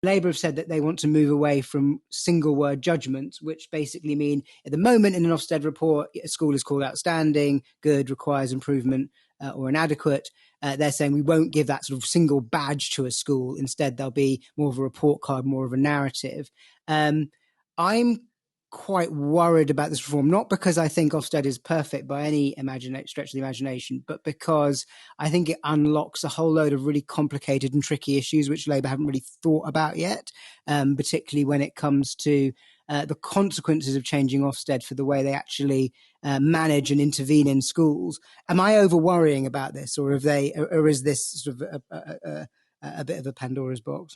Labour have said that they want to move away from single word judgments, which basically mean at the moment in an Ofsted report, a school is called outstanding, good, requires improvement, or inadequate. They're saying we won't give that sort of single badge to a school. Instead, there'll be more of a report card, more of a narrative. I'm quite worried about this reform, not because I think Ofsted is perfect by any stretch of the imagination, but because I think it unlocks a whole load of really complicated and tricky issues which Labour haven't really thought about yet, particularly when it comes to the consequences of changing Ofsted for the way they actually manage and intervene in schools. Am I over worrying about this, or is this sort of a bit of a Pandora's box?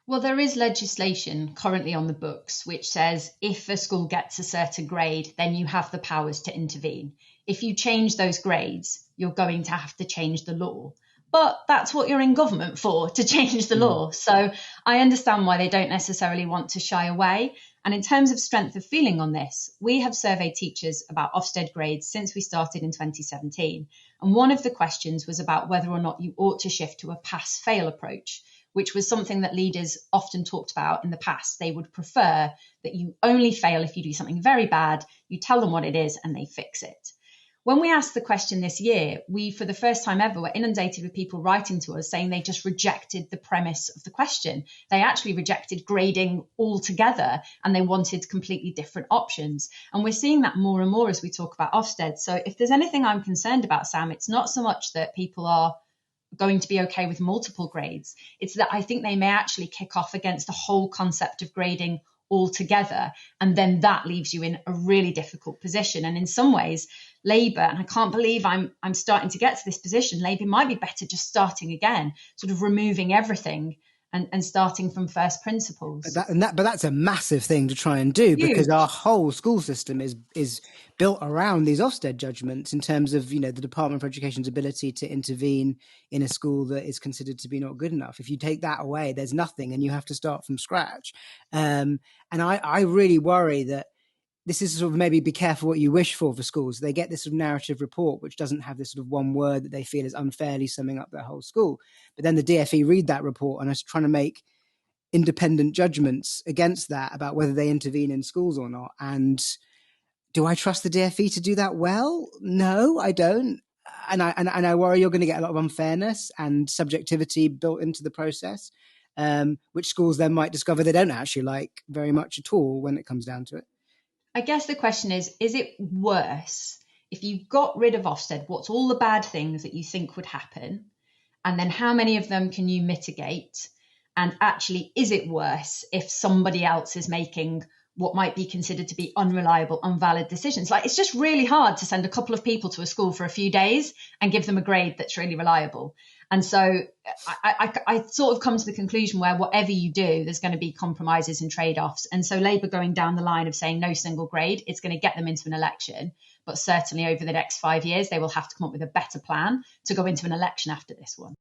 Well, there is legislation currently on the books which says if a school gets a certain grade, then you have the powers to intervene. If you change those grades, you're going to have to change the law. But that's what you're in government for, to change the law. So I understand why they don't necessarily want to shy away. And in terms of strength of feeling on this, we have surveyed teachers about Ofsted grades since we started in 2017. And one of the questions was about whether or not you ought to shift to a pass-fail approach, which was something that leaders often talked about in the past. They would prefer that you only fail if you do something very bad, you tell them what it is and they fix it. When we asked the question this year, we, for the first time ever, were inundated with people writing to us saying they just rejected the premise of the question. They actually rejected grading altogether and they wanted completely different options. And we're seeing that more and more as we talk about Ofsted. So if there's anything I'm concerned about, Sam, it's not so much that people are going to be okay with multiple grades. It's that I think they may actually kick off against the whole concept of grading altogether. And then that leaves you in a really difficult position. And in some ways, Labour, and I can't believe I'm starting to get to this position, Labour might be better just starting again, sort of removing everything and starting from first principles. But that's a massive thing to try and do, because our whole school system is built around these Ofsted judgments in terms of, the Department for Education's ability to intervene in a school that is considered to be not good enough. If you take that away, there's nothing, and you have to start from scratch. And I really worry that this is sort of, maybe be careful what you wish for schools. They get this sort of narrative report, which doesn't have this sort of one word that they feel is unfairly summing up their whole school. But then the DfE read that report and are trying to make independent judgments against that about whether they intervene in schools or not. And do I trust the DfE to do that well? No, I don't. And I worry you're going to get a lot of unfairness and subjectivity built into the process, which schools then might discover they don't actually like very much at all when it comes down to it. I guess the question is it worse if you got rid of Ofsted? What's all the bad things that you think would happen? And then how many of them can you mitigate? And actually, is it worse if somebody else is making what might be considered to be unreliable, unvalid decisions? Like, it's just really hard to send a couple of people to a school for a few days and give them a grade that's really reliable. And so I sort of come to the conclusion where whatever you do, there's going to be compromises and trade-offs. And so Labour going down the line of saying no single grade, it's going to get them into an election. But certainly over the next 5 years, they will have to come up with a better plan to go into an election after this one.